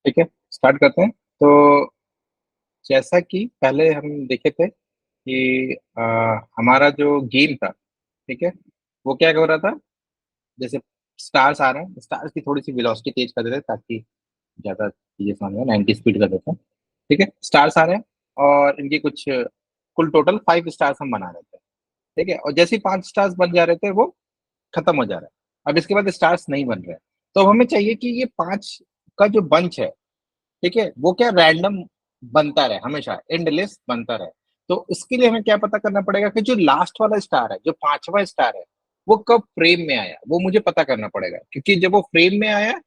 ठीक है, स्टार्ट करते हैं। तो जैसा कि पहले हम देखे थे कि हमारा जो गेम था, ठीक है, वो क्या हो रहा था। जैसे स्टार्स आ रहे हैं, स्टार्स की थोड़ी सी वेलोसिटी तेज कर देते हैं ताकि ज्यादा चीजें समझ में 90 स्पीड कर देते हैं। ठीक है, स्टार्स आ रहे हैं और इनके कुछ कुल टोटल 5 स्टार्स हम बना रहे थे। ठीक है, और जैसे ही 5 स्टार्स बन जा रहे थे वो खत्म हो जा रहा है। अब इसके बाद स्टार्स नहीं बन रहे हैं, तो अब हमें चाहिए कि ये 5 का जो बंच है, ठीक है, वो क्या रैंडम बनता रहे, हमेशा एंडलेस बनता रहे। तो इसके लिए हमें क्या पता करना पड़ेगा कि जो लास्ट वाला स्टार है, जो 5वां स्टार है, वो कब फ्रेम में आया, वो मुझे पता करना पड़ेगा। क्योंकि जब वो फ्रेम में आया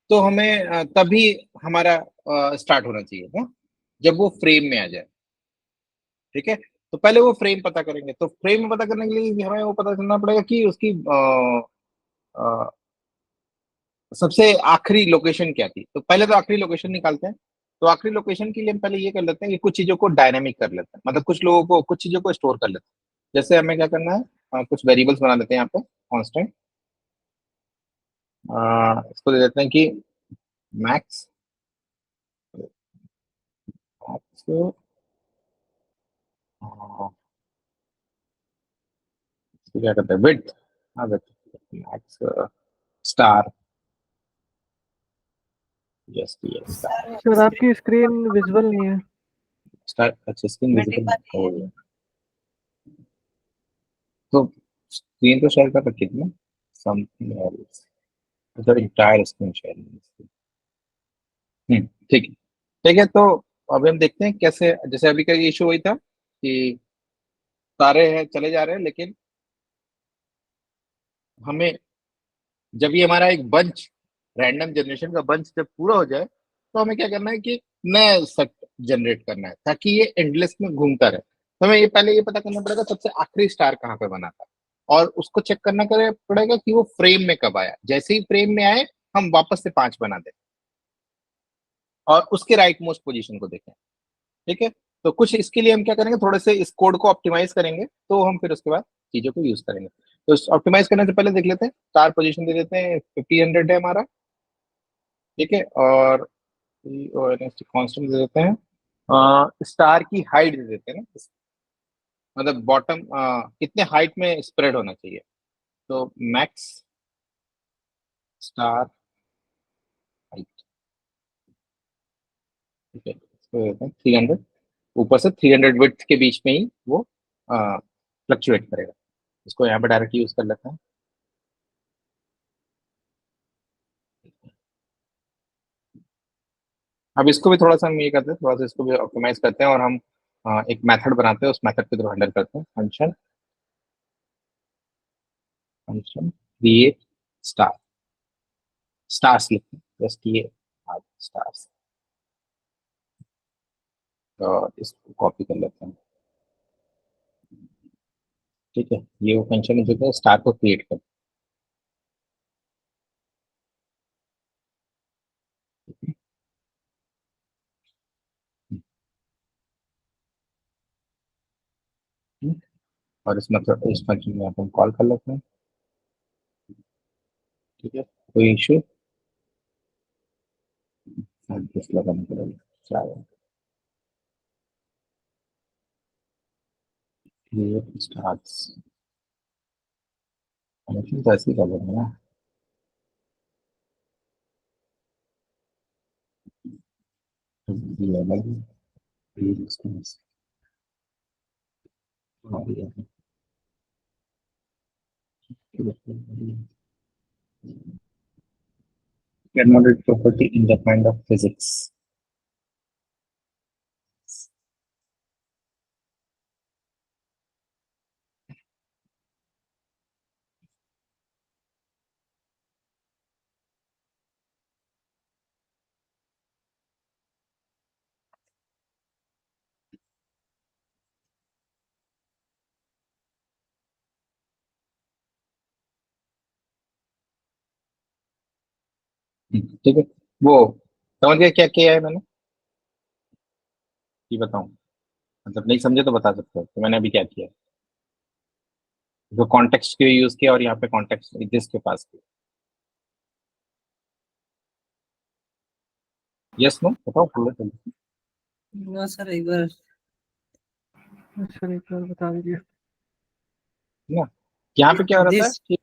तो हमें तभी हमारा स्टार्ट होना चाहिए ना, जब वो फ्रेम में आ जाए। ठीक है, तो पहले वो फ्रेम पता करेंगे। तो फ्रेम में पता करने के लिए हमें वो पता करना पड़ेगा कि उसकी अ, सबसे आखिरी लोकेशन क्या थी। तो पहले तो आखिरी लोकेशन निकालते हैं। तो आखिरी लोकेशन के लिए हम पहले ये कर लेते हैं कि कुछ चीजों को डायनामिक कर लेते हैं, मतलब कुछ लोगों को कुछ चीजों को स्टोर कर लेते हैं। जैसे हमें क्या करना है, कुछ वेरिएबल्स बना लेते हैं यहाँ पे कांस्टेंट। इसको दे देते हैं कि मैक्स, मैक्स इसको क्या करते हैं, विड्थ। हाँ, width, max star, yes yes star, sir आपकी स्क्रीन विजिबल नहीं है। स्टार। अच्छा, स्क्रीन विजिबल हो गया तो स्क्रीन तो शेयर कर रखी थी ना, समथिंग एल्स, मतलब इंटायर स्क्रीन शेयर। ठीक है। ठीक है, तो अभी हम देखते हैं कैसे। जैसे अभी का इशू वही था कि सारे हैं चले जा रहे हैं, लेकिन हमें जब ये हमारा एक बंच, रैंडम जनरेशन का बंच जब पूरा हो जाए, तो हमें क्या करना है कि नया सेट जनरेट करना है ताकि ये एंडलेस में घूमता रहे। तो हमें ये पहले ये पता करना पड़ेगा सबसे आखिरी स्टार कहाँ पे बना था, और उसको चेक करना पड़ेगा कि वो फ्रेम में कब आया। जैसे ही फ्रेम में आए, हम वापस से 5 बना दें और उसके राइट मोस्ट पोजीशन को देखें। ठीक है, तो कुछ इसके लिए हम क्या करेंगे, थोड़े से इस कोड को ऑप्टिमाइज करेंगे, तो हम फिर उसके बाद चीजों को यूज करेंगे। तो ऑप्टिमाइज करने से पहले देख लेते हैं, स्टार पोजीशन दे देते हैं 1500 है हमारा। ठीक है, और कांस्टेंट दे देते हैं, स्टार की हाइट दे देते हैं ना, मतलब बॉटम कितने हाइट में स्प्रेड होना चाहिए। तो मैक्स स्टार हाइट, ठीक है, इसको दे देते हैं 300। ऊपर से 300 विड्थ के बीच में ही वो फ्लक्चुएट करेगा। इसको यहाँ पे डायरेक्ट यूज कर लेते हैं। अब इसको भी थोड़ा सा हम ये करते हैं, थोड़ा सा इसको भी ऑप्टिमाइज करते हैं, और हम एक मेथड बनाते हैं, उस मेथड के थ्रू हैंडल करते हैं। Function, function create star, stars लिखते हैं, S T A R, stars. और इसको कॉपी कर लेते हैं। ठीक है, ये वो फंक्शन है जो है स्टार को क्रिएट करता है। और इस मतलब इस फंक्शन में हम कॉल कर लेते हैं। ठीक है, कोई इशू दिस लगाने के लिए चलो, क्रिएट स्टार्स फंक्शन तो ऐसे ही कर लेंगे ना। ये अलग create stars, और ये cannot property independent of physics। ठीक है, वो समझ गया क्या किया है मैंने, ये बताऊं? मतलब नहीं समझे तो बता सकते हो, तो मैंने अभी क्या किया, जो कॉन्टेक्स्ट के यूज किया, और यहाँ पे कॉन्टेक्स्ट जिसके पास किया। यस नो बताओ बोलो जल्दी। नो सर, एक बार। सर एक बार बता दीजिए। ना यहाँ पे क्या हो रहा था दिस। कि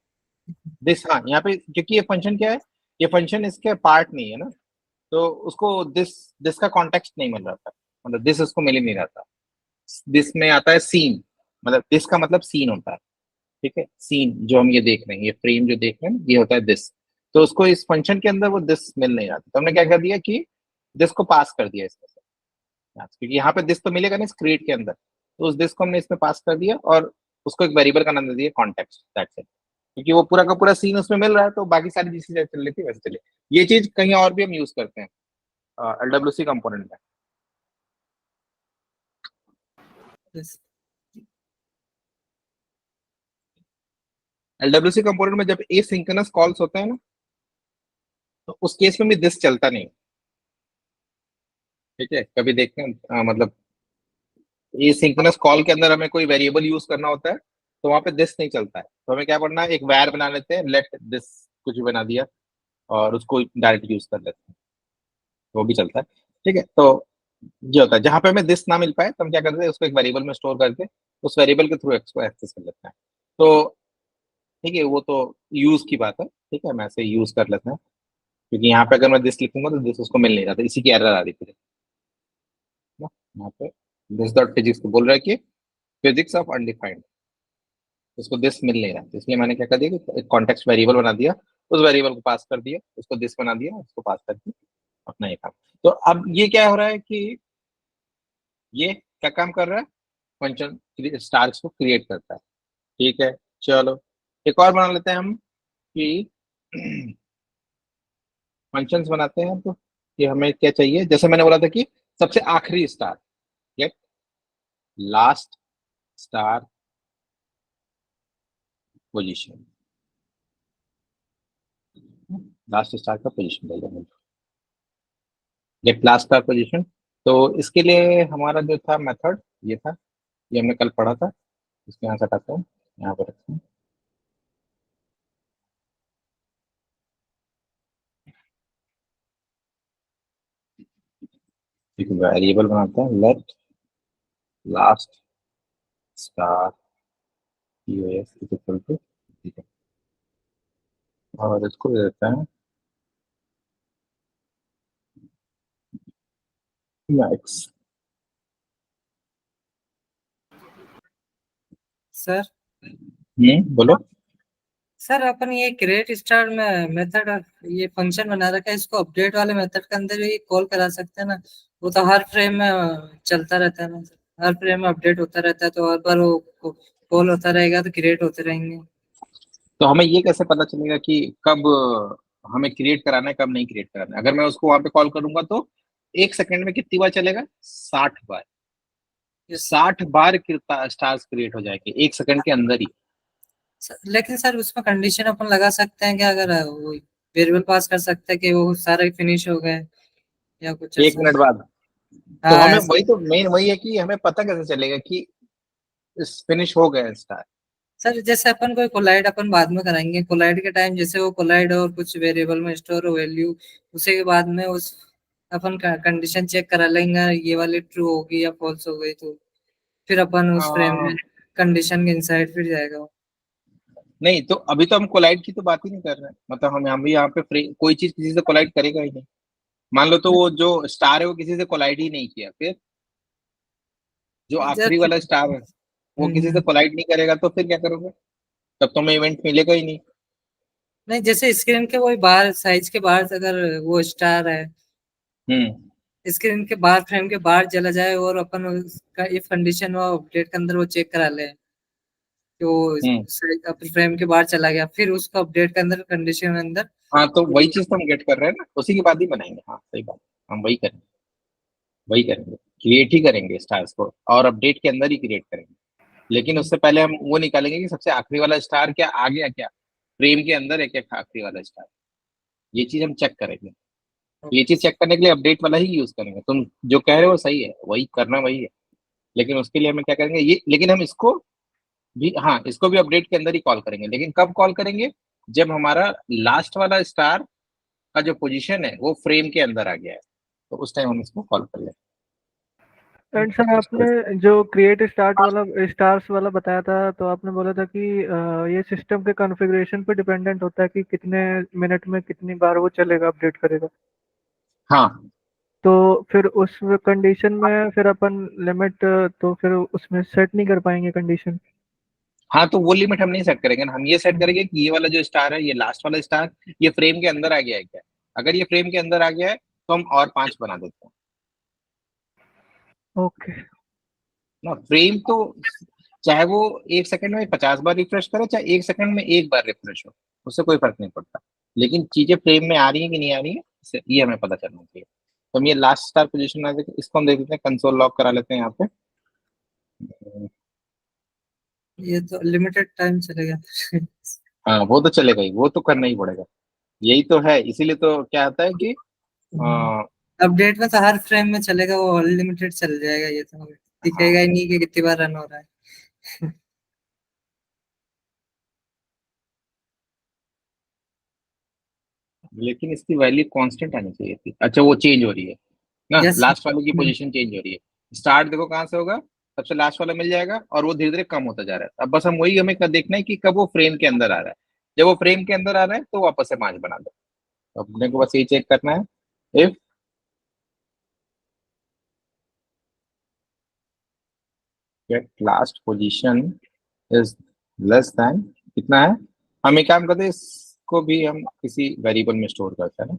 दिस, हाँ यहाँ पे क्योंकि ये फंक्शन क्या है, ये फंक्शन इसके पार्ट नहीं है ना, तो उसको दिस दिस का कॉन्टेक्स्ट नहीं मिल रहा था, मतलब दिस उसको मिल ही नहीं रहा था। दिस में आता है सीन, मतलब दिस का मतलब सीन होता है, ठीक है, सीन जो हम ये देख रहे हैं, ये फ्रेम जो देख रहे हैं ये होता है दिस। तो उसको इस फंक्शन के अंदर वो दिस मिल नहीं रहा था, तो हमने क्या कर दिया कि दिस को पास कर दिया इसमें से, क्योंकि यहाँ पे दिस तो मिलेगा ना इस क्रिएट के अंदर, तो उस दिस को हमने इसमें पास कर दिया और उसको एक वेरिएबल का नाम दे दिया कॉन्टेक्स्ट, दैट्स इट। क्योंकि वो पूरा का पूरा सीन उसमें मिल रहा है, तो बाकी सारी चीजें चल रही थी वैसे चले। ये चीज कहीं और भी हम यूज करते हैं एलडब्ल्यूसी कंपोनेंट में। दिस। एलडब्ल्यूसी कंपोनेंट में जब एसिंक्रोनस कॉल्स होते हैं ना, तो उस केस में भी दिस चलता नहीं, ठीक है, कभी देखते हैं मतलब एसिंक्रोनस कॉल के अंदर हमें कोई वेरिएबल यूज करना होता है, तो वहां पे दिस नहीं चलता है, तो हमें क्या करना है, एक वैर बना लेते हैं, लेट दिस कुछ भी बना दिया और उसको डायरेक्ट यूज कर लेते हैं, वो भी चलता है, ठीक है। तो ये होता है जहां पे हमें दिस ना मिल पाए तो हम क्या करते हैं, उसको एक वेरिएबल में स्टोर करके उस वेरिएबल के थ्रू एक्स को एक्सेस कर लेते हैं। तो ठीक है, वो तो यूज की बात है, ठीक है, हम ऐसे यूज कर लेते हैं, क्योंकि यहाँ पे अगर मैं दिस लिखूंगा तो दिस उसको मिल नहीं रहा था, इसी की एरर आ रही थी ना, यहाँ पे दिस डॉट फिजिक्स को बोल रहा है कि फिजिक्स ऑफ अनडिफाइंड, उसको दिस मिल नहीं रहा, तो इसलिए मैंने क्या कर दिया कि एक कॉन्टेक्स्ट वेरिएबल बना दिया, उस वेरिएबल को पास कर दिया, उसको दिस बना दिया, उसको पास करके अपना ये काम। तो अब ये क्या हो रहा है कि ये क्या काम कर रहा है, फंक्शन स्टार्स को क्रिएट करता है, ठीक है। चलो एक और बना लेते हैं हम कि फंक्शंस बनाते हैं, तो कि हमें क्या चाहिए, जैसे मैंने बोला था कि सबसे आखिरी star, get last star position, last star का पोजीशन बोल, गेट लास्ट स्टार पोजीशन। तो इसके लिए हमारा जो था मेथड ये था, ये हमने कल पढ़ा था, इसको यहाँ से हटाता हूँ, यहाँ पर रखते हैं, एक वेरिएबल बनाते हैं, let last star US equal to, ठीक है, और इसको दे देते हैं मैक्स। सर। बोलो। सर अपन ये क्रिएट स्टार में मेथड, ये फंक्शन बना रखा है, इसको अपडेट वाले मेथड के अंदर ही कॉल करा सकते हैं ना? वो तो हर फ्रेम में चलता रहता है ना सर, हर फ्रेम में अपडेट होता रहता है, तो हर बार वो कॉल होता रहेगा तो क्रिएट होते रहेंगे। तो हमें ये कैसे पता चलेगा कि कब हमें क्रिएट कराना है, कब नहीं क्रिएट कराना है? अगर मैं उसको वहां पे कॉल करूंगा तो 1 सेकंड में कितनी बार चलेगा, 60 बार, यस। 60 बार स्टार्स क्रिएट हो जाएंगे 1 सेकंड के अंदर ही। लेकिन सर उसमें कंडीशन अपन लगा सकते हैं कि अगर वो वेरिएबल पास कर सकते हैं कि वो सारे फिनिश हो गए या कुछ एक ऐसा। मिनट बाद, तो हाँ हमें ऐसा। वही तो मेन वही है कि हमें पता कैसे चलेगा कि फिनिश हो गया स्टार। सर जैसे अपन कोई कोलाइड अपन बाद में कराएंगे, कोलाइड के टाइम जैसे वो कोलाइड और कुछ वेरिएबल में स्टोर हो वैल्यू, उसी के बाद में उस अपन कंडीशन चेक करा लेंगे, ये वाली ट्रू होगी या फॉल्स हो गई, तो फिर अपन उस फ्रेम में कंडीशन के इनसाइड फिर जाएगा वो। नहीं, तो अभी तो हम कोलाइड की तो बात ही नहीं कर रहे हैं, मतलब हम भी यहाँ पे कोई चीज किसी से कोलाइड करेगा ही नहीं। मान लो तो वो जो स्टार है वो किसी से कोलाइड ही नहीं किया, फिर जो आखिरी जस्ट। वाला स्टार है वो किसी से कोलाइड नहीं करेगा, तो फिर क्या करोगे, तब तो हमें इवेंट मिलेगा ही नहीं। नहीं, जैसे स्क्रीन के वही बाहर साइज के बाहर अगर वो स्टार है, हम्म। स्क्रीन के बाहर फ्रेम के बाहर चला जाए और अपन उसका इफ कंडीशन वो अपडेट के अंदर वो चेक करा ले कि वो हम्म। अपने फ्रेम के बाहर चला गया, फिर उसको अपडेट के अंदर कंडीशन के अंदर। हाँ, तो वही चीज तो हम गेट कर रहे हैं ना, उसी के बाद ही बनाएंगे, हाँ सही बात, हम वही करेंगे क्रिएट ही करेंगे स्टार्स को, और अपडेट के अंदर ही क्रिएट करेंगे। लेकिन उससे पहले हम वो निकालेंगे कि सबसे आखिरी वाला स्टार क्या आ गया, क्या फ्रेम के अंदर है क्या आखिरी वाला स्टार, ये चीज हम चेक करेंगे। ये चीज चेक करने के लिए अपडेट वाला ही यूज करेंगे, तुम जो कह रहे हो सही है, वही करना वही है। लेकिन उसके लिए हमें क्या करेंगे ये, लेकिन हम इसको भी, हाँ इसको भी अपडेट के अंदर ही कॉल करेंगे, लेकिन कब कॉल करेंगे, जब हमारा लास्ट वाला स्टार का जो पोजीशन है वो फ्रेम के अंदर आ गया है, तो उस टाइम हम इसको कॉल कर लेते हम्म। हैं। एंड सर आपने जो क्रिएट स्टार्ट वाला स्टार्स वाला बताया था, तो आपने बोला था कि ये सिस्टम के कॉन्फ़िगरेशन पे डिपेंडेंट होता है कि कितने मिनट में कितनी बार वो चलेगा, अपडेट करेगा। हाँ तो फिर उस कंडीशन में फिर अपन लिमिट तो फिर उसमें सेट नहीं कर पाएंगे कंडीशन। हाँ, तो वो लिमिट हम नहीं सेट करेंगे ना, हम ये सेट करेंगे कि ये वाला जो स्टार है, ये लास्ट वाला स्टार, ये फ्रेम के अंदर आ गया है क्या। अगर ये फ्रेम के अंदर आ गया है तो हम और 5 बना देते हैं ओके। ना। फ्रेम तो चाहे वो 1 सेकंड में 50 बार रिफ्रेश करे, चाहे 1 सेकंड में 1 बार रिफ्रेश हो, उससे कोई फर्क नहीं पड़ता। लेकिन चीजें फ्रेम में आ रही है कि नहीं आ रही है, ये हमें पता चलना चाहिए। तो हम ये लास्ट स्टार पोजीशन आ जाएगी, इसको हम देख लेते हैं, कंसोल लॉक करा लेते हैं यहाँ पे। ये तो लिमिटेड टाइम चलेगा। हाँ, वो तो चलेगा ही, वो तो करना ही पड़ेगा। यही तो है, इसीलिए तो क्या आता है कि आ, अपडेट में तो हर फ्रेम में चलेगा, वो अनलिमिटेड चल जाएगा, ये तो हमें दिखेगा हाँ, ही नहीं कि कितनी बार रन हो रहा है। लेकिन इसकी वैल्यू कांस्टेंट आनी चाहिए थी। अच्छा, वो चेंज हो रही है ना, यस। लास्ट वाले की पोजीशन चेंज हो रही है। स्टार्ट देखो कहाँ से होगा, सबसे लास्ट वाला मिल जाएगा, और वो धीरे धीरे कम होता जा रहा है। अब बस हम वही हमें देखना है कि कब वो फ्रेम के अंदर आ रहा है। जब वो फ्रेम के अंदर आ रहा है तो वापस से 5 बना दो। तो अपने को बस यही चेक करना है, if get last position is less than, कितना है, हम एक काम करते हैं, इसको भी हम किसी वेरिएबल में स्टोर करते हैं ना,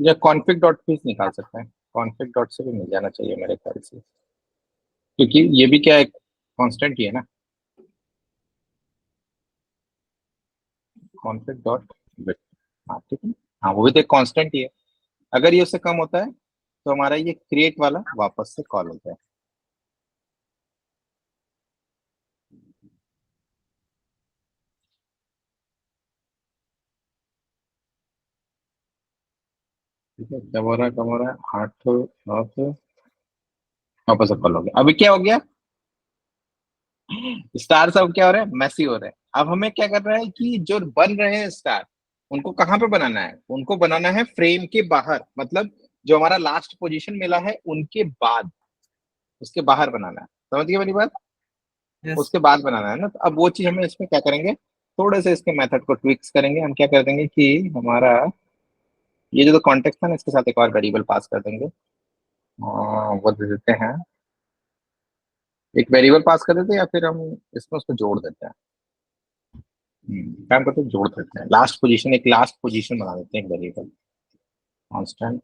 या कॉन्फिग डॉट भी निकाल सकते हैं। कॉन्फिग डॉट से भी मिल जाना चाहिए मेरे ख्याल से, क्योंकि ये भी क्या है, कांस्टेंट ही है ना। कॉन्फिग डॉट विथ, हाँ ठीक है। हाँ, वो भी तो एक कांस्टेंट ही है। अगर ये उससे कम होता है तो हमारा ये क्रिएट वाला वापस से कॉल होता है। ठीक है, कब हो रहा है, कब हो रहा है, 8 9 से वापस से कॉल हो गया। अभी क्या हो गया, स्टार सब क्या हो रहा है, मैसी हो रहे हैं। अब हमें क्या करना है कि जो बन रहे हैं स्टार, उनको कहाँ पे बनाना है, उनको बनाना है फ्रेम के बाहर, मतलब जो हमारा लास्ट पोजीशन मिला है उनके बाद, उसके बाहर बनाना है। समझ गए मेरी बात, यस। उसके बाद बनाना है ना। तो अब वो चीज हमें इसमें क्या करेंगे, थोड़े से इसके मेथड को ट्विक्स करेंगे। हम क्या कर देंगे कि हमारा ये जो कॉन्टेक्ट था ना, इसके साथ एक और वेरिएबल पास कर देंगे। वो दे देते हैं, एक वेरिएबल पास कर देते हैं, या फिर हम इसमें उसको जोड़ देते हैं। काम करते हैं, जोड़ देते हैं, लास्ट पोजीशन, एक लास्ट पोजीशन बना देते हैं, एक वेरिएबल कांस्टेंट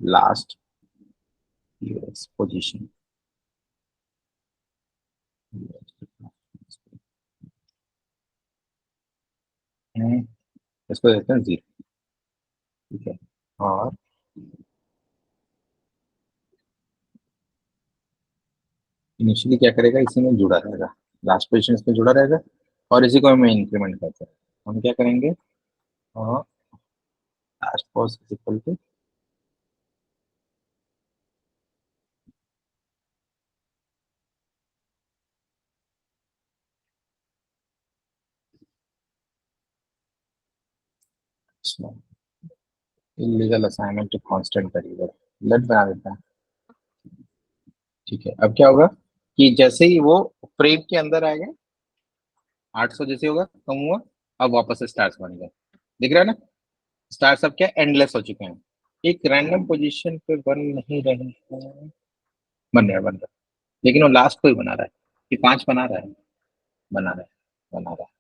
लास्ट पोजीशन। इसको देते हैं 0। ठीक है, और इनिशियली क्या करेगा, इसी में जुड़ा रहेगा, लास्ट पोजीशन इसमें जुड़ा रहेगा, और इसी को हमें इंक्रीमेंट करते हैं। हम क्या करेंगे, last pos equal to 'illegal assignment to constant variable', let बना देते हैं। ठीक है, अब क्या होगा कि जैसे ही वो फ्रेम के अंदर आएगा, 800 जैसे होगा कम हुआ, अब वापस से स्टार्स बन गए। दिख रहा है ना, स्टार्स अब क्या एंडलेस हो चुके हैं, एक रैंडम पोजीशन पे बन नहीं रहे हैं, बन रहे, लेकिन वो लास्ट को ही बना रहा है, कि 5 बना रहा है, बना रहा है, बना रहा है।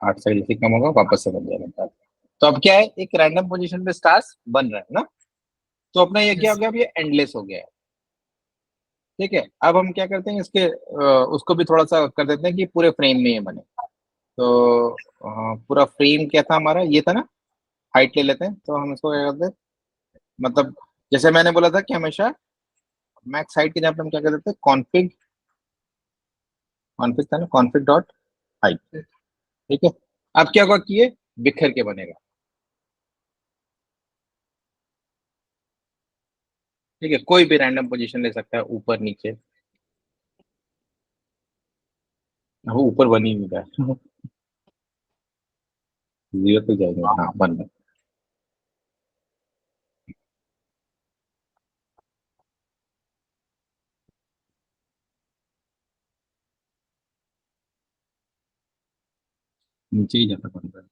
8 से जैसे कम होगा वापस से बन जाएगा। तो अब क्या है, एक रैंडम पोजीशन पे स्टार्स बन रहे हैं ना। तो अपना ये क्या यस। हो गया, अब ये एंडलेस हो गया है। ठीक है, अब हम क्या करते हैं, इसके उसको भी थोड़ा सा कर देते हैं कि पूरे फ्रेम में ये बने। तो पूरा फ्रेम क्या था हमारा, ये था ना, हाइट ले लेते हैं, तो हम इसको क्या करते हैं, मतलब जैसे मैंने बोला था कि हमेशा मैक्स हाइट के जहाँ पे हम क्या कर देते हैं, कॉन्फिग, कॉन्फिग था ना, कॉन्फिग डॉट हाइट। ठीक है, अब क्या होगा कि ये बिखर के बनेगा। ठीक है, कोई भी रैंडम पोजीशन ले सकता है, ऊपर नीचे। वो ऊपर बन ही नहीं रहा है। जीरो तो जाएगा, हाँ बन गया। नीचे ही जाता बन रहा है।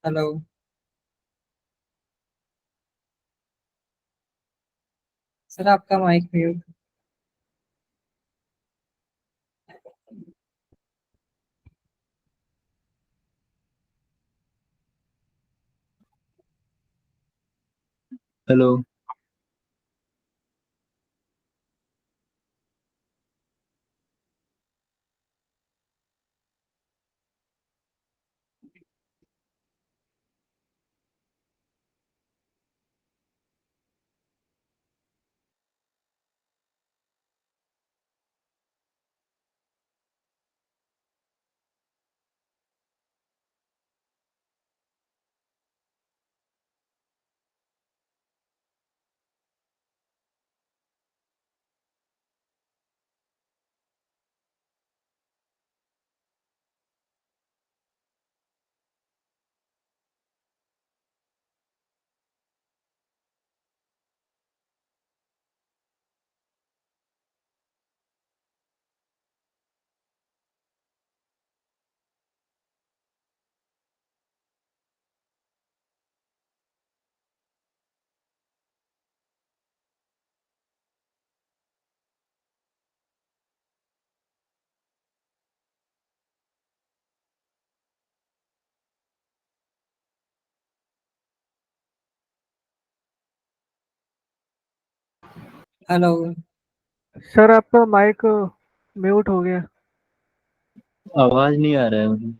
हेलो। सर आपका mic mute. Hello. Hello. Sir आपका माइक म्यूट हो गया। आवाज नहीं आ रहा है मुझे।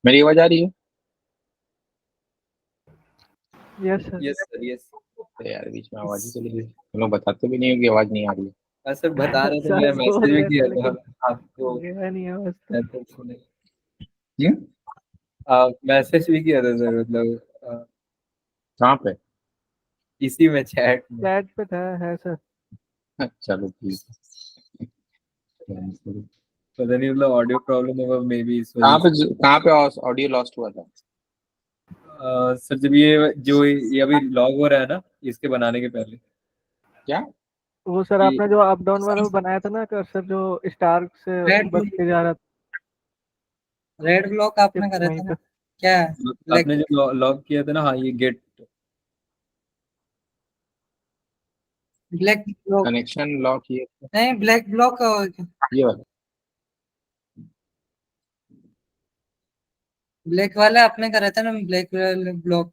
मेरी आवाज आ रही है? Yes sir. Yes sir yes. तो यार बीच में आवाज ही चली गई, तुम लोग बताते भी नहीं हो कि आवाज नहीं आ रही है। सर बता रहे थे, मैं सर मैसेज बोल भी रहे किया थे था लेकिन आपको। गया नहीं आवाज तो। मैं तो सुने। हम्म? मैसेज भी किया था सर, मतलब कहाँ पे? इसी में चैट में। चैट पे था है सर। चलो ठीक है। पता नहीं, मतलब ऑडियो प्रॉब्लम होगा मे बी इस वजह कहाँ पे, से। कहाँ पे ऑडियो लॉस्ट हुआ था? सर जब ये अभी लॉग हो रहा है ना, इसके बनाने के पहले। क्या? वो सर ये आपने जो अप डाउन वाला वो बनाया था ना कर्सर, जो स्टार से रेड बढ़ के जा रहा था रेड ब्लॉक आपने करे वहीं थे ना, पे। क्या है? आपने जो लॉग किया था ना, हाँ ये get. Black block connection lock ये नहीं, ब्लैक ब्लॉक ये वाला। ब्लैक वाला आपने करे थे ना, ब्लैक ब्लॉक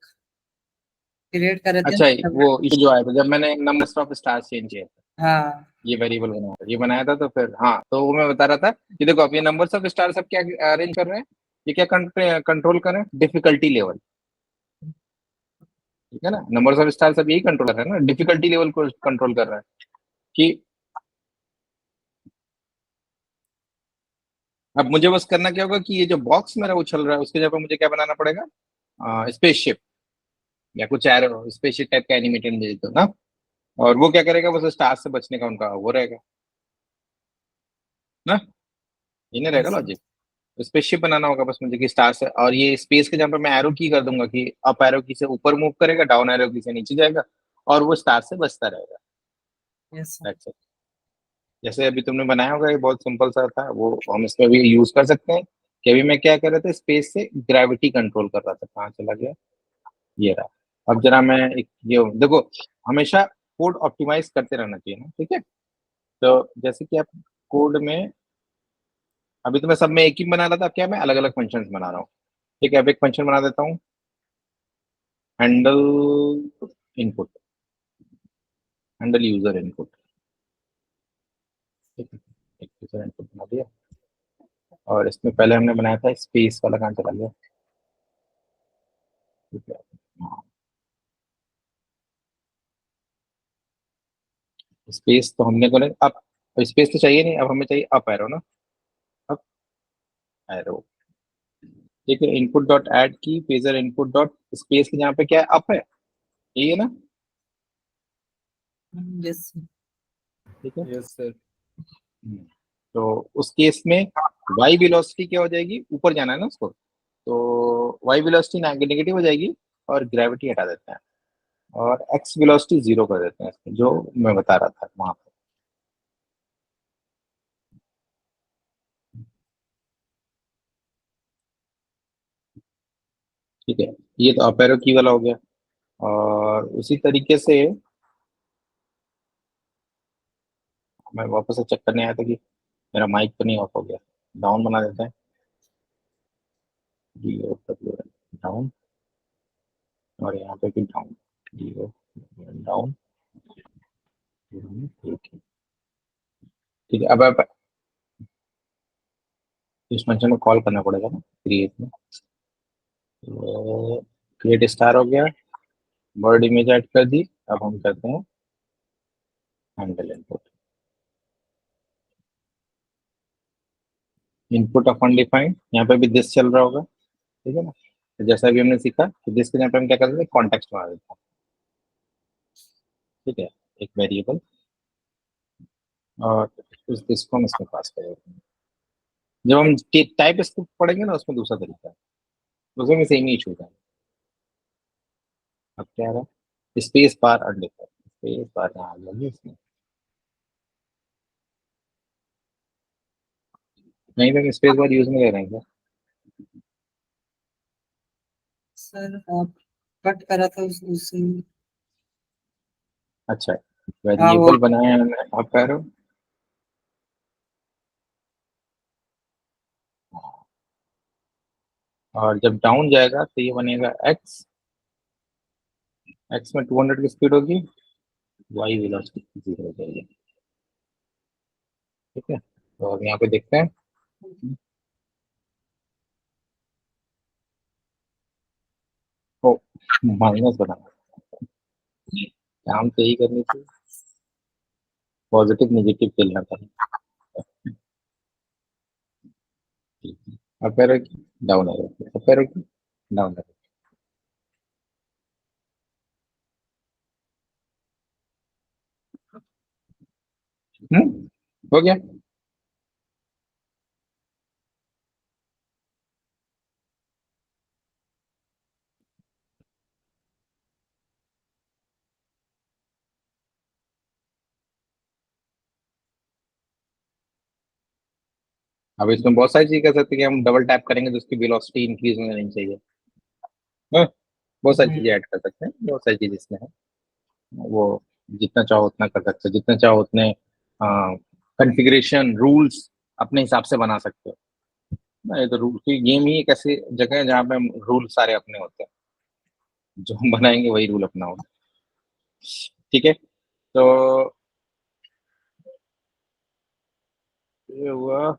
क्रिएट करे थे अच्छा, ना। वो इशू जो आया था जब मैंने नंबर ऑफ स्टार्स चेंज किए थे, हाँ ये वेरिएबल बनाया था, ये बनाया था, तो फिर हाँ, तो वो मैं बता रहा था कि देखो अब ये नंबर्स ऑफ स्टार सब क्या अरेंज कर रहे हैं, ये क्या कंट्रोल कर रहे हैं, डिफिकल्टी लेवल। ठीक है ना, नंबर्स ऑफ स्टार सब यही कंट्रोल कर रहे हैं ना, डिफिकल्टी लेवल को कंट्रोल कर रहा है कि अब मुझे बस करना क्या होगा कि ये जो बॉक्स मेरा वो चल रहा है उसके जगह पर मुझे क्या बनाना पड़ेगा, स्पेसशिप या कुछ एरो स्पेसशिप टाइप का एनिमेटेड दे दो ना, और वो क्या करेगा, बस स्टार से बचने का उनका वो रहेगा ना, ये नहीं रहेगा yes, लॉजिक। स्पेसशिप बनाना होगा बस मुझे कि स्टार से, और ये स्पेस के जहाँ पर मैं एरो की कर दूंगा कि अप एरो की से ऊपर मूव करेगा, डाउन एरो की से नीचे जाएगा, और वो स्टार से बचता रहेगा। yes, That's it। जैसे अभी तुमने बनाया होगा, ये बहुत सिंपल सा था, वो हम इसमें भी यूज कर सकते हैं कि अभी मैं क्या कर रहा था, स्पेस से ग्रेविटी कंट्रोल कर रहा था, कहाँ चला गया, ये रहा। अब जरा मैं एक ये देखो, हमेशा कोड ऑप्टिमाइज करते रहना चाहिए ना, ठीक है। तो जैसे कि आप कोड में, अभी तो मैं सब में एक ही बना रहा था, अब क्या मैं अलग अलग फंक्शन बना रहा हूँ। ठीक है, अब एक फंक्शन बना देता हूँ, handle input, handle user input. ठीक है, एक यूजर इनपुट बना दिया, और इसमें पहले हमने बनाया था स्पेस वाला, कहाँ चला गया, ठीक है। हाँ, स्पेस तो हमने को अब स्पेस तो चाहिए नहीं, अब हमें चाहिए अप एरो ना, अप एरो। ठीक है, इनपुट डॉट ऐड की पेजर इनपुट डॉट स्पेस के जहाँ पे क्या है, अप है, यही है ना। yes, ठीक है। Yes sir. हम्म, तो उस केस में वाई वेलोसिटी क्या हो जाएगी, ऊपर जाना है ना उसको, तो वाई वेलोसिटी नेगेटिव हो जाएगी, और ग्रेविटी हटा देते हैं, और एक्स वेलोसिटी जीरो कर देते हैं इसमें, जो मैं बता रहा था वहां पे। ठीक है, ये तो अप एरो की वाला हो गया, और उसी तरीके से मैं वापस से चेक करने आया था कि मेरा माइक तो नहीं ऑफ हो गया, डाउन बना देते हैं, डी ओ डब्ल्यू डाउन, और यहाँ पे भी डाउन, डी ओ डाउन। ठीक है, ठीक है, अब आप इस फंक्शन को कॉल करना पड़ेगा ना क्रिएट में, तो क्रिएट स्टार हो गया, वर्ड इमेज ऐड कर दी, अब हम करते हैं handle input, input of undefined, यहाँ पे भी दिस चल रहा होगा, ठीक है ना। तो जैसा भी हमने सीखा कि दिस के यहाँ पे हम क्या करते हैं, कॉन्टेक्स्ट बना देते हैं, ठीक है, एक वेरिएबल, और उस दिस को हम इसमें पास कर देते हैं। जब हम टाइप स्क्रिप्ट पढ़ेंगे ना, उसमें दूसरा तरीका है, उसमें सेम ही इशू है। अब क्या रहा, space bar undefined, space bar यहाँ आ जाएगी इसमें, नहीं तो स्पेस बार यूज में ले रहे हैं क्या? सर आप कट करा था उस अच्छा, हाँ वो वेरिएबल बनाया है हमने, अब कह रहे हो, और जब डाउन जाएगा तो ये बनेगा एक्स, एक्स में 200 की स्पीड होगी, वाई वेलोसिटी जीरो हो जाएगी। ठीक है, तो अब यहाँ पे देखते हैं, माइनस बनाना, काम तो यही करनी चाहिए, पॉजिटिव नेगेटिव खेलना था। अप एरो की, डाउन एरो की, अप एरो की, डाउन एरो। हो गया। अब इसमें बहुत सारी चीज कर सकते हैं कि हम डबल टैप करेंगे तो उसकी वेलोसिटी इंक्रीज होनी नहीं चाहिए। हाँ, बहुत सारी चीजें ऐड कर सकते हैं, बहुत सारी चीज इसमें है। वो जितना चाहो उतना कर सकते हो, जितना चाहो उतने कॉन्फ़िगरेशन रूल्स अपने हिसाब से बना सकते हो ना। ये तो रूल की गेम ही एक ऐसी जगह है जहाँ पे हम रूल सारे अपने होते हैं, जो हम बनाएंगे वही रूल अपना होगा। ठीक है, तो ये हुआ।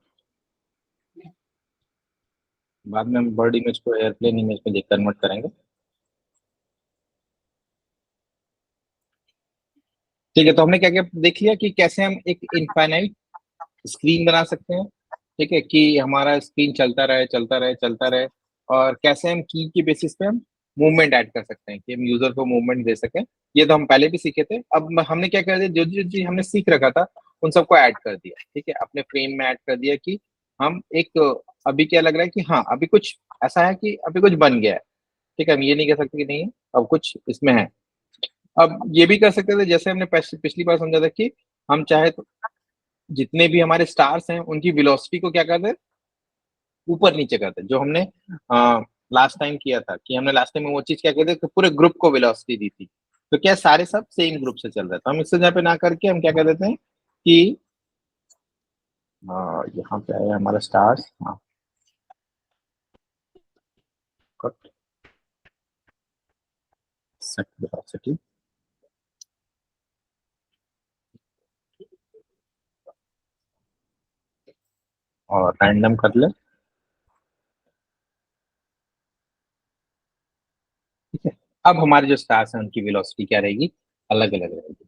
बाद में हम बर्ड इमेज को एयरप्लेन इमेज में कन्वर्ट करेंगे। ठीक है, तो हमने क्या क्या देख लिया कि कैसे हम एक इनफाइनाइट स्क्रीन बना सकते हैं। ठीक है, कि हमारा स्क्रीन चलता रहे चलता रहे चलता रहे, और कैसे हम की के बेसिस पे हम मूवमेंट ऐड कर सकते हैं कि हम यूजर को मूवमेंट दे सकें। ये तो हम पहले भी सीखे थे। अब हमने क्या कर दिया, जो जो चीज हमने सीख रखा था उन सबको ऐड कर दिया। ठीक है, अपने फ्रेम में ऐड कर दिया कि हम एक, अभी क्या लग रहा है कि हाँ अभी कुछ ऐसा है कि अभी कुछ बन गया है। ठीक है, हम ये नहीं कह सकते कि नहीं है, अब कुछ इसमें है। अब ये भी कर सकते थे जैसे हमने पिछली बार समझा था कि हम चाहे तो जितने भी हमारे स्टार्स हैं उनकी वेलोसिटी को क्या करते, ऊपर नीचे करते, जो हमने लास्ट टाइम किया था। कि हमने लास्ट टाइम में वो चीज क्या करते कि पूरे ग्रुप को वेलोसिटी दी थी। तो क्या सारे सब सेम ग्रुप से चल रहे थे, हम इससे जहाँ पे ना करके हम क्या कर देते हैं कि यहाँ पे आया हमारा स्टार्स। हाँ, सेट वेलोसिटी, और रैंडम कर ले। ठीक है, अब हमारे जो स्टार्स हैं उनकी वेलोसिटी क्या रहेगी, अलग अलग रहेगी।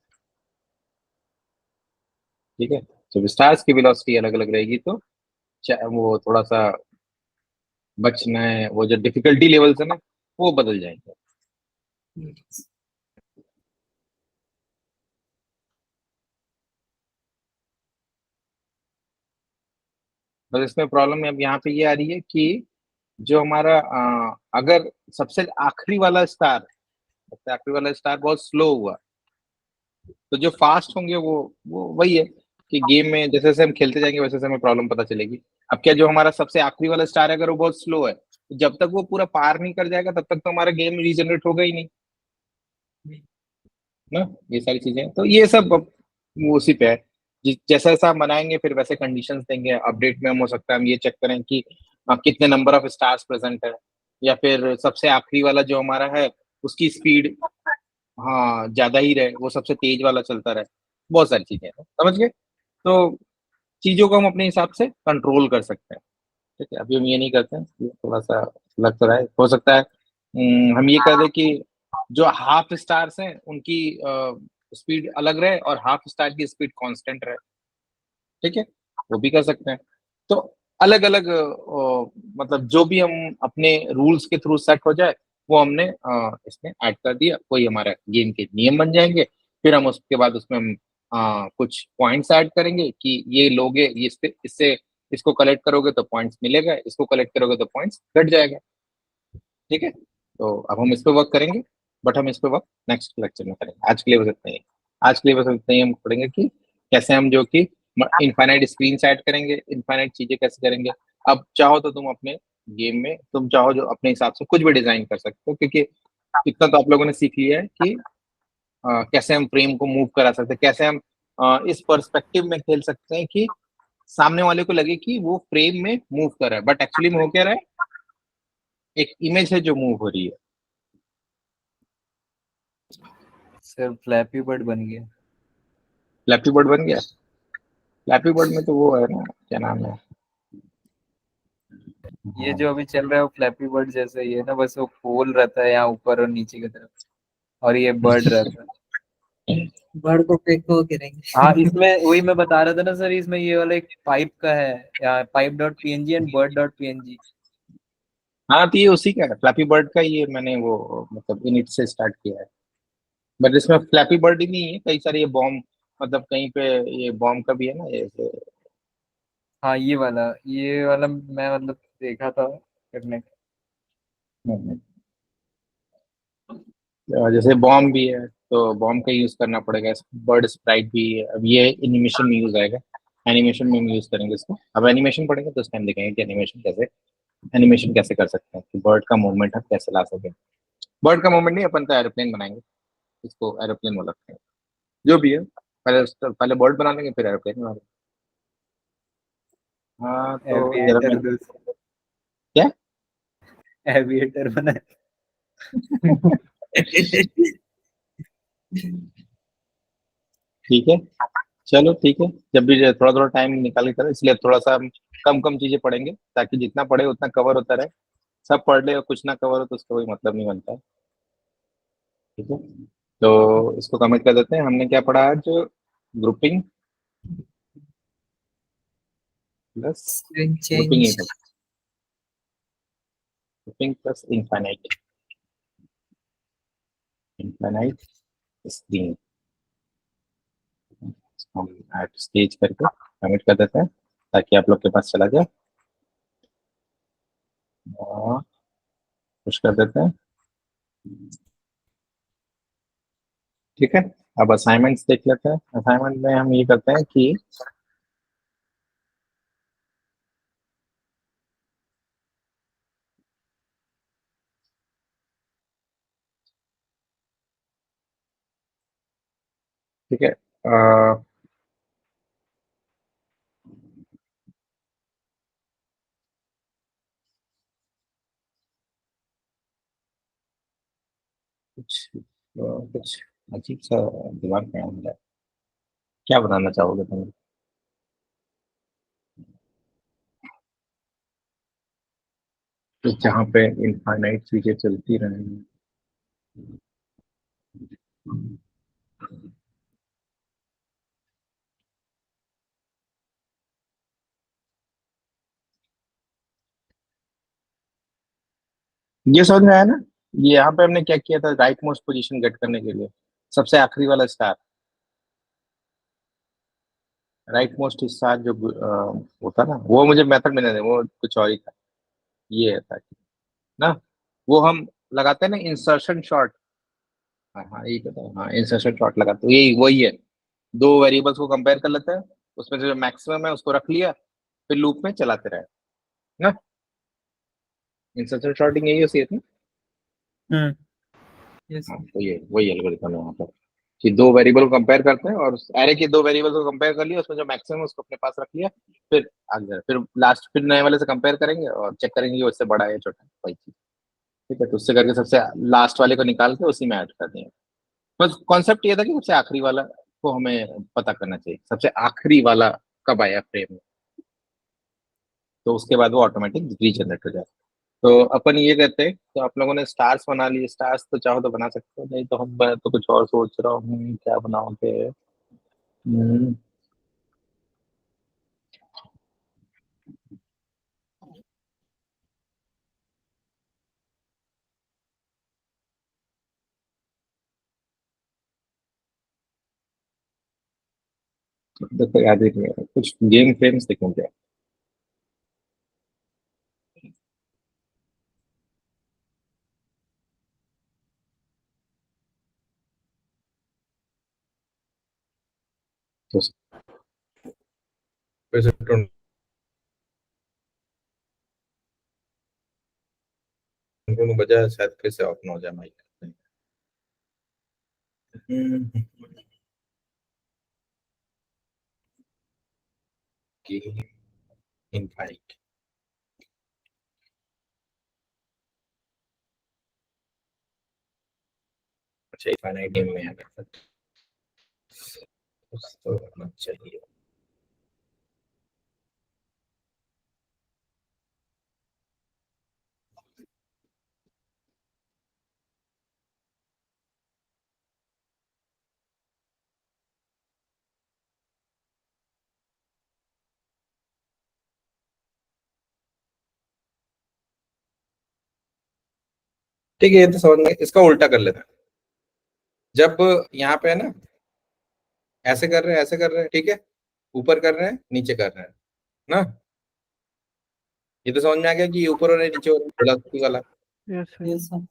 ठीक है, जब स्टार्स की वेलोसिटी अलग अलग रहेगी तो वो थोड़ा सा बचना है, वो जो डिफिकल्टी लेवल्स है ना वो बदल जाएंगे। बस इसमें प्रॉब्लम अब यहाँ पे ये आ रही है कि जो हमारा अगर सबसे आखिरी वाला स्टार, सबसे आखिरी वाला स्टार बहुत स्लो हुआ, तो जो फास्ट होंगे वो वही है कि गेम में जैसे जैसे हम खेलते जाएंगे वैसे वैसे हमें प्रॉब्लम पता चलेगी। अब क्या, जो हमारा सबसे आखिरी वाला स्टार है अगर वो बहुत स्लो है तो जब तक वो पूरा पार नहीं कर जाएगा तब तक तो हमारा गेम रीजनरेट होगा ही नहीं ना। ये सारी चीजें तो ये सब अब वो उसी पे है। जैसा जैसा हम बनाएंगे फिर वैसे कंडीशंस देंगे। अपडेट में हम हो सकता है हम ये चेक करें कि कितने नंबर ऑफ स्टार्स प्रेजेंट है, या फिर सबसे आखिरी वाला जो हमारा है उसकी स्पीड हाँ ज्यादा ही रहे, वो सबसे तेज वाला चलता रहे। बहुत सारी चीजें हैं, समझ गए। तो चीजों को हम अपने हिसाब से कंट्रोल कर सकते हैं। ठीक है, अभी हम ये नहीं करते हैं, ये थोड़ा सा लग तो रहा है, हो सकता है हम ये कर दें कि जो हाफ स्टार्स हैं उनकी स्पीड अलग रहे और हाफ स्टार की स्पीड कांस्टेंट रहे। ठीक है, वो भी कर सकते हैं। तो अलग अलग मतलब जो भी हम अपने रूल्स के थ्रू सेट हो जाए वो हमने इसमें ऐड कर दिया, कोई हमारा गेम के नियम बन जाएंगे। फिर हम उसके बाद उसमें हम कुछ पॉइंट्स ऐड करेंगे कि ये लोगे, ये इससे इसको कलेक्ट करोगे तो पॉइंट्स मिलेगा, इसको कलेक्ट करोगे तो पॉइंट्स घट जाएगा। ठीक है, तो अब हम इस पे वर्क करेंगे, बट हम इस पे वर्क नेक्स्ट लेक्चर में करेंगे। आज के लिए बस इतना ही। आज के लिए बस इतना ही हम पढ़ेंगे कि कैसे हम जो कि इनफाइनाइट स्क्रीन ऐड करेंगे, इनफाइनाइट चीजें कैसे करेंगे। अब चाहो तो तुम अपने गेम में तुम चाहो जो अपने हिसाब से कुछ भी डिजाइन कर सकते हो, क्योंकि इतना तो आप लोगों ने सीख लिया है कि कैसे हम फ्रेम को मूव करा सकते हैं, कैसे हम इस पर्सपेक्टिव में खेल सकते हैं कि सामने वाले को लगे कि वो फ्रेम में मूव कर रहा है, बट एक्चुअली में हो क्या रहा है, एक इमेज है जो मूव हो रही है। सर फ्लैपी बर्ड बन गया। फ्लैपी बर्ड बन गया। फ्लैपी बर्ड में तो वो है ना, क्या नाम है, ये जो अभी चल रहा है वो फ्लैपी बर्ड जैसा ही है ना, बस वो पोल रहता है यहाँ ऊपर और नीचे की तरफ, और ये बर्ड रहता है। बर्ड को फेंको हाँ, गिरेंगे। इसमें वही मैं बता रहा था ना सर, इसमें ये वाला एक पाइप का है, या pipe dot PNG and bird dot PNG. हाँ, तो ये उसी का है, फ्लैपी बर्ड का। ये मैंने वो मतलब इनिट से स्टार्ट किया है। बट इसमें फ्लैपी बर्ड ही नहीं है, कई सारे ये बॉम्ब, मतलब कहीं पे ये बॉम्ब का भी है ना ये हाँ, ये वाला मैं मतलब देखा था करने का। जैसे बॉम्ब भी है तो बॉम्ब का यूज करना पड़ेगा। बर्ड स्प्राइट भी है, अब ये एनिमेशन में यूज आएगा। एनिमेशन में हम यूज करेंगे इसको। अब एनिमेशन पढ़ेंगे तो उस टाइम देखेंगे कि एनिमेशन कैसे कर सकते हैं, कि बर्ड का मूवमेंट हम कैसे ला सकें। बर्ड का मूवमेंट नहीं, अपन तो एरोप्लेन बनाएंगे, इसको एरोप्लेन बोल सकते हैं। जो भी है, पहले बर्ड बना लेंगे फिर एरोप्लेन बना लेंगे। हाँ, तो जरा एविएटर मैं दो, क्या एविएटर बना। ठीक है, चलो ठीक है। जब भी थोड़ा थोड़ा टाइम निकाल के करें, इसलिए थोड़ा सा हम कम कम चीजें पढ़ेंगे, ताकि जितना पढ़े उतना कवर होता रहे। सब पढ़ ले और कुछ ना कवर हो तो उसका कोई मतलब नहीं बनता है। ठीक है, तो इसको कमेंट कर देते हैं। हमने क्या पढ़ा आज? Grouping plus screen grouping change. Infinite. Grouping plus infinite, infinite screen. हम ऐड स्टेज करके कमेंट कर देते हैं, ताकि आप लोग के पास चला जाए और पुश कर देते हैं। ठीक है, अब असाइनमेंट्स देख लेते हैं। असाइनमेंट में हम ये करते हैं कि ठीक है, कुछ अजीब सा दिमाग में आ रहा है। क्या बनाना चाहोगे तुम? तो जहाँ पे इनफाइनाइट चीजें चलती रहेंगी। ये समझ में आया ना? ये यहाँ पे हमने क्या किया था, राइट मोस्ट पोजीशन गेट करने के लिए सबसे आखिरी वाला स्टार, राइट मोस्ट स्टार जो होता ना, वो मुझे मेथड में नहीं है, वो कुछ और ही था। ये था ना, वो हम लगाते हैं ना इंसर्शन शॉर्ट। हाँ हाँ, यही कहता है, हाँ इंसर्शन शॉर्ट लगाते हैं, यही वही है। दो वेरिएबल्स को कंपेयर कर लेते हैं, उसमें से जो मैक्सिमम है उसको रख लिया, फिर लूप में चलाते रहे ना। इंसर्शन शॉर्टिंग यही होती है ना। हम्म। यस। हाँ, तो ये वही एल्गोरिथम है वहाँ पर, कि दो वेरिएबल को कंपेयर करते हैं, और एरे के दो वेरिएबल को कंपेयर कर लिया, उसमें जो मैक्सिमम है उसको अपने पास रख लिया, फिर आगे फिर लास्ट फिर नए वाले से कंपेयर करेंगे और चेक करेंगे कि उससे बड़ा है या छोटा है, वही चीज। ठीक है, तो उससे करके सबसे लास्ट वाले को निकाल के उसी में ऐड कर देंगे। बस कॉन्सेप्ट ये था कि सबसे आखिरी वाला को हमें पता करना चाहिए, सबसे आखिरी वाला कब आया फ्रेम में, तो उसके बाद वो ऑटोमेटिक रीजनरेट हो जाए। तो अपन ये कहते हैं, तो आप लोगों ने स्टार्स बना लिए। स्टार्स तो चाहो तो बना सकते हो, नहीं तो मैं तो कुछ और सोच रहा हूँ क्या बनाओगे। हम्म, देखो याद ही नहीं है, कुछ गेम फ्रेम्स देखूं क्या? तो वैसे तो दोनों बजाय शायद फिर से ऑफ ना हो जाए माइक। गेम इनफाइट, अच्छा इनफाइनाइट गेम में है कुछ तो होना चाहिए। ठीक है, ये तो समझ में। इसका उल्टा कर लेते हैं। जब यहाँ पे है ना, ऐसे कर रहे हैं, ऐसे कर रहे हैं, ठीक है, ऊपर कर रहे हैं, नीचे कर रहे हैं ना, ये तो समझ में आ गया कि ये ऊपर हो रहा है, नीचे हो रहा है, फिलॉसफी वाला। Yes sir. Yes sir.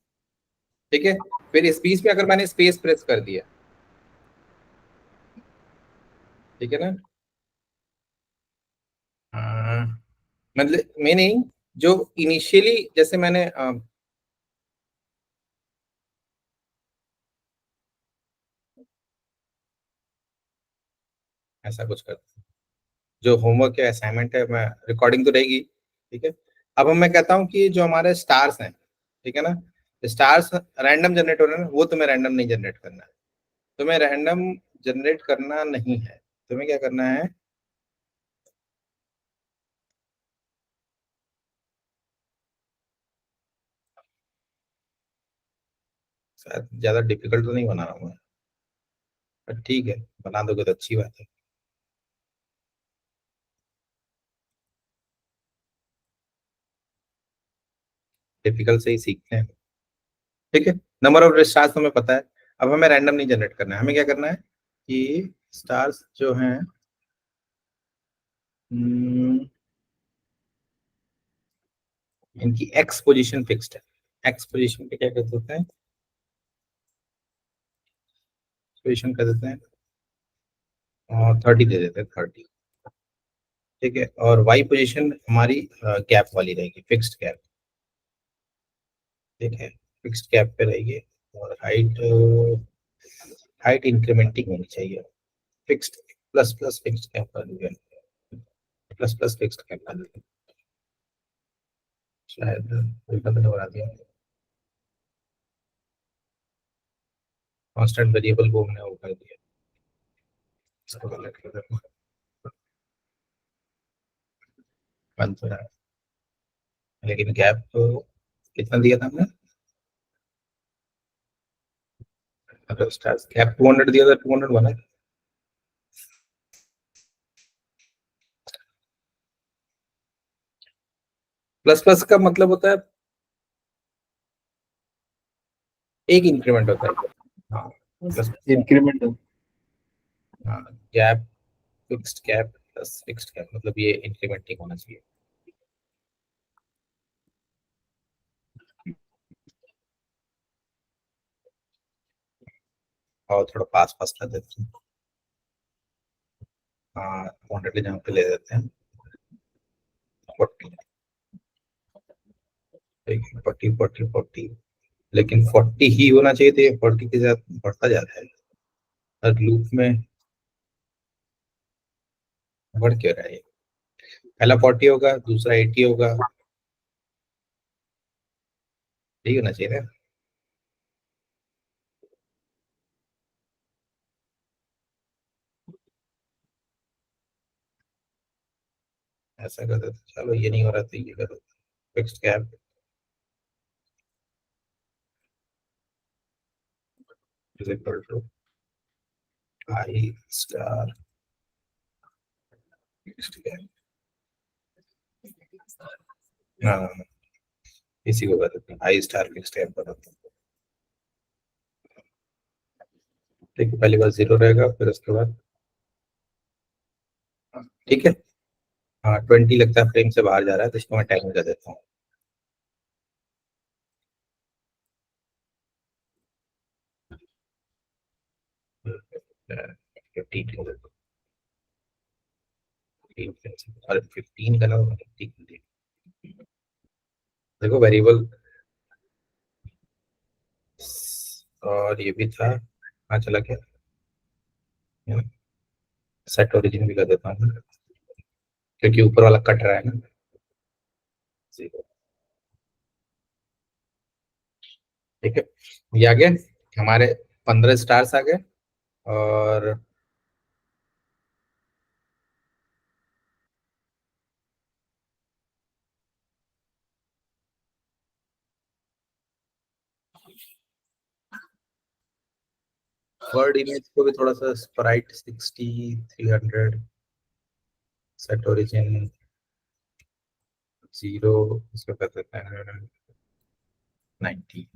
ठीक है, फिर इस बीच में अगर मैंने स्पेस प्रेस कर दिया, ठीक है ना, मतलब मैं नहीं, जो इनिशियली जैसे मैंने ऐसा कुछ कर, जो होमवर्क या असाइनमेंट है, मैं रिकॉर्डिंग तो रहेगी, ठीक है। अब मैं कहता हूँ कि जो हमारे स्टार्स हैं, ठीक है ना, स्टार्स रैंडम जनरेट हो रहे हैं ना, वो तुम्हें रैंडम नहीं जनरेट करना है। तुम्हें रैंडम जनरेट करना नहीं है। तुम्हें क्या करना है, शायद ज्यादा डिफिकल्ट तो नहीं बना रहा हूँ मैं, पर ठीक है, बना दोगे तो अच्छी बात है। डिफिकल्ट से ही सीखते हैं, ठीक है। नंबर ऑफ स्टार्स हमें पता है। अब हमें रैंडम नहीं जनरेट करना है। हमें क्या करना है कि स्टार्स जो हैं, इनकी एक्स पोजीशन फिक्स्ड है। एक्स पोजीशन पे क्या कर देते हैं, पोजीशन कर देते हैं और 30 दे देते हैं, 30, ठीक है। और वाई पोजीशन हमारी गैप वाली रहेगी, फिक्स्ड गैप, ठीक है, फिक्स्ड गैप पे रहेगी। और हाइट, हाइट इंक्रीमेंटिंग होनी चाहिए, fixed plus plus fixed gap कर देंगे, प्लस प्लस फिक्स्ड गैप कर देंगे, शायद उल्टा तो बना दिया। कांस्टेंट वेरिएबल को हमने वो कर दिया, इसको गलत कर देते हैं। बन तो रहा है, लेकिन गैप कितना दिया था हमने, अगर स्टार्स गैप 200 दिया था, 200 बना। प्लस प्लस का मतलब होता है एक इंक्रीमेंट होता है। हाँ, प्लस इंक्रीमेंट। हाँ, gap, fixed gap plus fixed gap, मतलब ये इंक्रीमेंटिंग होना चाहिए। और थोड़ा पास पास कर देते हैं, हाँ, क्वांटिटी जहाँ पे ले देते हैं 40, ठीक है, 40 40 40, लेकिन 40 ही होना चाहिए, तो ये 40 के साथ बढ़ता जाता है हर लूप में, बढ़ क्यों रहा है ये? पहला 40 होगा, दूसरा 80 होगा, यही होना चाहिए ना। ऐसा कर देते, चलो ये नहीं हो रहा तो ये कर देते, fixed gap is equal to I star fixed gap, हाँ, इसी को कर देते हैं आई स्टार फिक्स्ड गैप कर देते हैं। ठीक है, पहली बार 0 रहेगा, फिर उसके बाद, ठीक है, हाँ, 20 लगता है फ्रेम से बाहर जा रहा है, तो इसको मैं टाइम कर देता हूँ। फिफ्टीन कर देता हूँ, अरे 15 का ना, 15 देखो वेरिएबल, और ये भी था, हाँ चला क्या, सेट ओरिजिन भी कर देता हूँ, क्योंकि ऊपर वाला कट रहा है ना, 0, ठीक है। ये आ गए हमारे 15 स्टार्स आ गए। और वर्ड इमेज को भी थोड़ा सा स्प्राइट 60 300, सेट ओरिजिन 0, इसको कर देते हैं 90,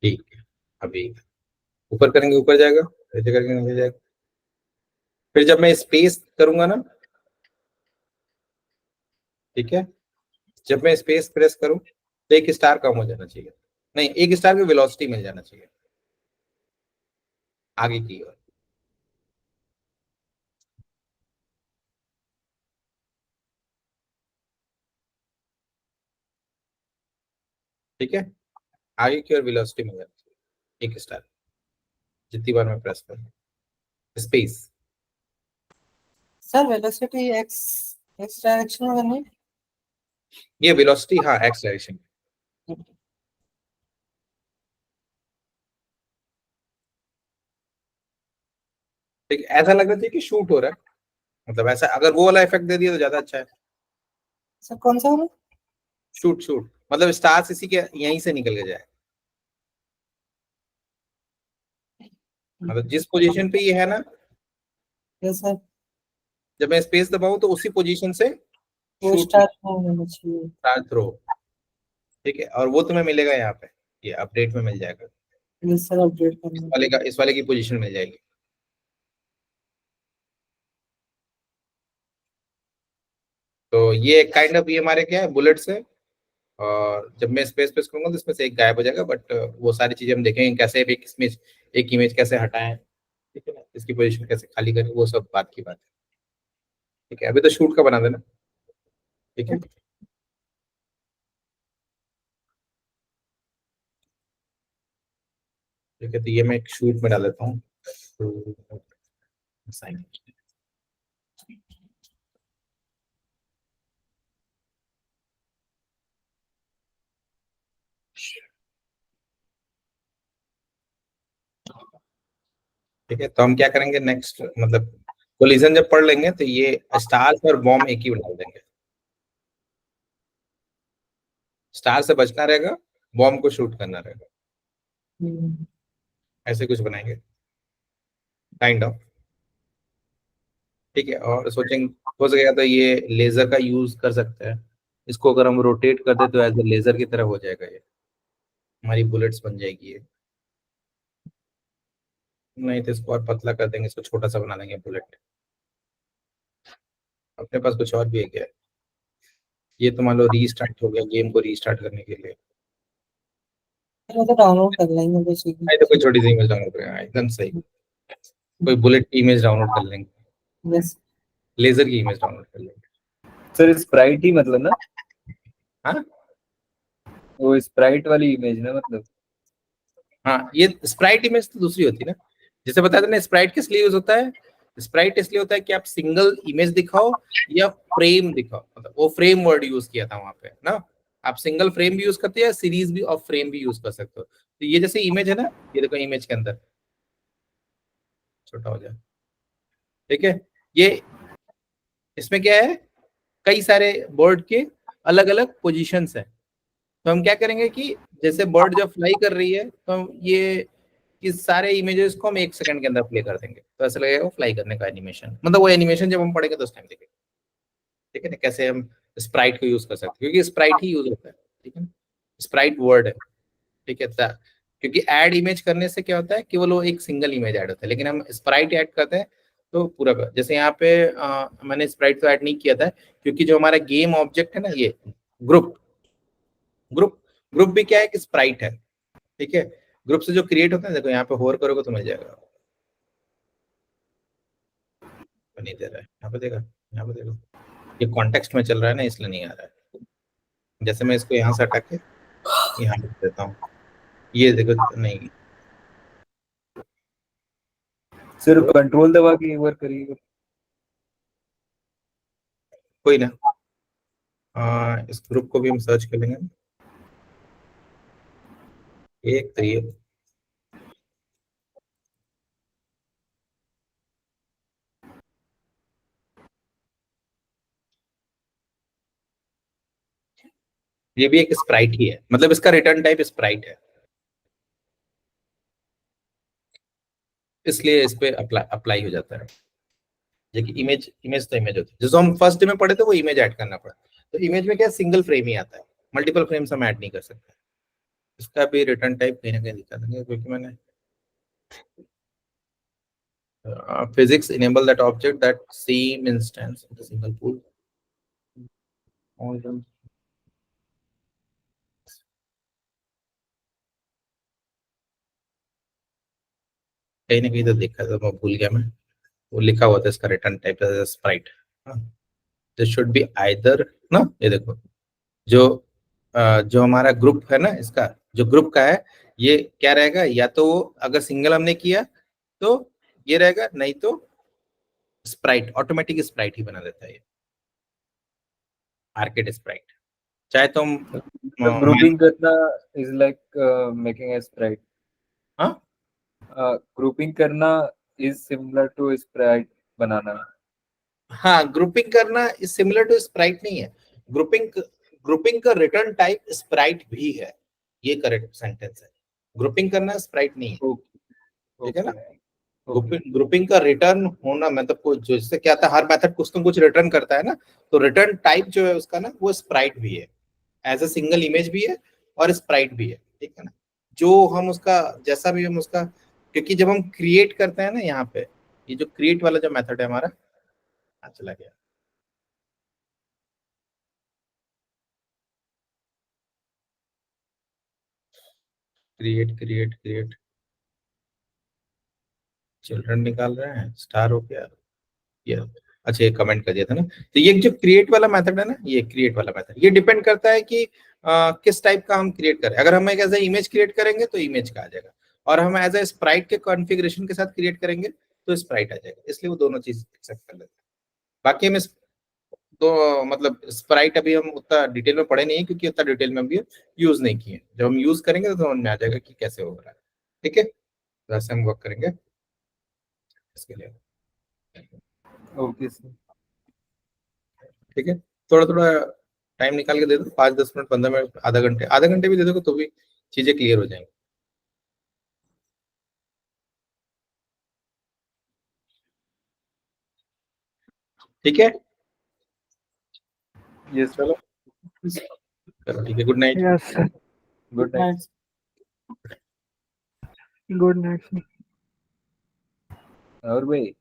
ठीक है, अभी ऊपर करेंगे ऊपर जाएगा, नीचे करेंगे नीचे जाएगा। फिर जब मैं स्पेस करूंगा ना, ठीक है, जब मैं स्पेस प्रेस करूं तो एक स्टार कम हो जाना चाहिए, नहीं एक स्टार की वेलोसिटी मिल जाना चाहिए आगे की ओर। ठीक है, आगे की ओर वेलोसिटी मिल जाना चाहिए एक स्टार, जितनी बार मैं प्रेस करूं space. Sir velocity x x direction में करनी है? ये वेलोसिटी, हाँ एक्स डायरेक्शन। ठीक, ऐसा लगना चाहिए कि शूट हो रहा है, मतलब ऐसा अगर वो वाला इफेक्ट दे दिया तो ज्यादा अच्छा है। सर कौन सा वाला? शूट शूट मतलब स्टार्स इसी के यहीं से निकल के जाए, मतलब जिस पोजीशन पे ये है ना, यस सर, जब मैं स्पेस दबाऊं तो उसी पोजीशन से वो शूट स्टार्ट होना चाहिए। Star throw. ठीक है, और वो तुम्हें मिलेगा यहाँ पे, ये अपडेट में मिल जाएगा, यस सर, अपडेट करना है। इस वाले की पोजीशन मिल जाएगी। तो ये काइंड ऑफ ये हमारे क्या है बुलेट्स है, और जब मैं स्पेस प्रेस करूंगा तो इसमें से एक गायब हो जाएगा, बट वो सारी चीजें हम देखेंगे कैसे एक इमेज कैसे हटाएं, ठीक है ना, इसकी पोजीशन कैसे खाली करें, वो सब बात की बात है। ठीक है, अभी तो शूट का बना देना। ठीक है, ठीक है, तो ये मैं एक शूट में डाल देता हूँ। तो sign। ठीक है, तो हम क्या करेंगे नेक्स्ट, मतलब कोलिजन जब पढ़ लेंगे तो ये स्टार्स और बॉम्ब एक ही डाल देंगे, स्टार से बचना रहेगा, बॉम्ब को शूट करना रहेगा, ऐसे कुछ बनाएंगे काइंड ऑफ। ठीक है, और सोचेंगे हो सकेगा तो ये लेजर का यूज कर सकते हैं, इसको अगर हम रोटेट कर दे तो एज ए लेजर की तरह हो जाएगा, ये हमारी बुलेट्स बन जाएगी ये। नहीं तो इसको और पतला कर देंगे, इसको छोटा सा बना देंगे बुलेट। अपने पास कुछ और भी है क्या? ये तो मान लो रीस्टार्ट हो गया, गेम को रीस्टार्ट करने के लिए। वो तो डाउनलोड कर लेंगे बेसिकली। नहीं तो कोई छोटी सी इमेज डाउनलोड करेंगे, एकदम सही, कोई बुलेट की इमेज डाउनलोड कर लेंगे, यस लेजर की इमेज डाउनलोड कर लेंगे। सर स्प्राइट ही मतलब ना, हाँ वो स्प्राइट वाली इमेज ना मतलब। हाँ, ये स्प्राइट इमेज तो दूसरी होती है ना, जैसे बताया था ना, स्प्राइट किस लिए यूज होता है, स्प्राइट इसलिए होता है कि आप सिंगल इमेज दिखाओ या फ्रेम दिखाओ, मतलब वो फ्रेम वर्ड यूज किया था वहां पे ना, आप सिंगल फ्रेम भी यूज करते हैं, सीरीज भी ऑफ फ्रेम भी यूज कर सकते हो। तो ये जैसे इमेज है ना, ये देखो इमेज के अंदर छोटा हो जाए, ठीक है, ये इसमें क्या है, कई सारे बर्ड के अलग अलग पोजीशंस है। तो हम क्या करेंगे कि जैसे बर्ड जब फ्लाई कर रही है तो हम ये इस सारे इमेजेस को हम 1 सेकंड के अंदर प्ले कर देंगे, तो ऐसा लगेगा फ्लाई करने का एनिमेशन, मतलब वो एनिमेशन जब हम पढ़ेंगे तो उस टाइम देखेंगे। ठीक है ना, कैसे हम स्प्राइट को यूज कर सकते हैं, क्योंकि स्प्राइट ही यूज होता है। ठीक है ना, स्प्राइट वर्ड है। ठीक है, क्योंकि ऐड इमेज करने से क्या होता है, केवल वो एक सिंगल इमेज ऐड होता है, लेकिन हम स्प्राइट ऐड करते हैं तो पूरा जैसे यहाँ पे मैंने स्प्राइट तो ऐड नहीं किया था, क्योंकि जो हमारा गेम ऑब्जेक्ट है ना, ये ग्रुप ग्रुप ग्रुप भी क्या है कि स्प्राइट है। ठीक है, ग्रुप से जो क्रिएट होता है, देखो यहाँ पे होर करोगे तो मिल जाएगा, नहीं दे रहा है, यहाँ पे देखा, यहाँ पे देखो, ये कॉन्टेक्स्ट में चल रहा है ना, इसलिए नहीं आ रहा है। जैसे मैं इसको यहाँ से हटा के यहाँ पे देता हूँ, ये देखो नहीं, सिर्फ कंट्रोल दबा के एक बार करिए। कोई ना, इस ग्रुप को भी हम सर्च कर लेंगे। एक तो ये भी एक स्प्राइट ही है, मतलब इसका रिटर्न टाइप स्प्राइट है, इसलिए इस पे अप्लाई हो जाता है। जबकि इमेज इमेज तो इमेज होती है, जैसे हम फर्स्ट डे में पढ़े थे वो इमेज ऐड करना पड़ा, तो इमेज में क्या सिंगल फ्रेम ही आता है, मल्टीपल फ्रेम्स हम ऐड नहीं कर सकते, इसका भी रिटर्न टाइप कहीं ना कहीं दिखा देंगे, क्योंकि मैंने physics enable that object that same instance of the single pool. All them. कहीं ना कहीं तो देखा था, मैं भूल गया मैं, वो लिखा हुआ था इसका return type Sprite. This should be either ना, ये देखो जो जो हमारा ग्रुप है ना, इसका जो ग्रुप का है ये क्या रहेगा, या तो अगर सिंगल हमने किया तो ये रहेगा, नहीं तो स्प्राइट, ऑटोमेटिक स्प्राइट ही बना देता है ये, आर्केड स्प्राइट। चाहे तुम ग्रुपिंग करना is like making a Sprite. हाँ, ग्रुपिंग करना इज सिमिलर टू स्प्राइट बनाना। हाँ, ग्रुपिंग करना इज सिमिलर टू स्प्राइट नहीं है, ग्रुपिंग का रिटर्न टाइप स्प्राइट भी है, ये करेक्ट सेंटेंस है। ग्रुपिंग करना स्प्राइट नहीं है, ठीक है ना। ग्रुपिंग का रिटर्न होना मतलब कुछ जैसे क्या था, हर मेथड कुछ तो कुछ रिटर्न करता है ना, तो रिटर्न टाइप जो है उसका ना वो स्प्राइट भी है, एज अ सिंगल इमेज भी है और स्प्राइट भी है, ठीक है ना। जो हम उसका जैसा भी हम उसका, क्योंकि जब हम क्रिएट करते हैं ना यहाँ पे, ये जो क्रिएट वाला जो मेथड है हमारा, चला गया, क्रिएट क्रिएट क्रिएट, चिल्ड्रन निकाल रहे हैं, स्टार हो गया ये। अच्छा, ये कमेंट कर दिया था ना, तो ये जो क्रिएट वाला मेथड है ना, ये क्रिएट वाला मेथड ये डिपेंड करता है कि किस टाइप का हम क्रिएट करें। अगर हम एक एज ए इमेज क्रिएट करेंगे तो इमेज का आ जाएगा, और हम एज ए स्प्राइट के कॉन्फ़िगरेशन के साथ क्रिएट करेंगे तो स्प्राइट आ जाएगा, इसलिए वो दोनों चीज एक्सेप्ट कर लेते हैं। बाकी हम तो मतलब स्प्राइट अभी हम उतना डिटेल में पढ़े नहीं है, क्योंकि उतना डिटेल में भी यूज नहीं किए, जब हम यूज करेंगे तो समझ में आ जाएगा कि कैसे हो रहा है, ठीक है। तो ऐसे हम वर्क करेंगे इसके लिए, ओके सर, ठीक है। थोड़ा थोड़ा टाइम निकाल के दे दो, 5-10 मिनट, 15 मिनट, आधा घंटे भी दे दोगे तो भी चीजें क्लियर हो जाएंगी, ठीक है। यस चलो चलो ठीक है, good night. Yes sir, good night. Good night sir. और भाई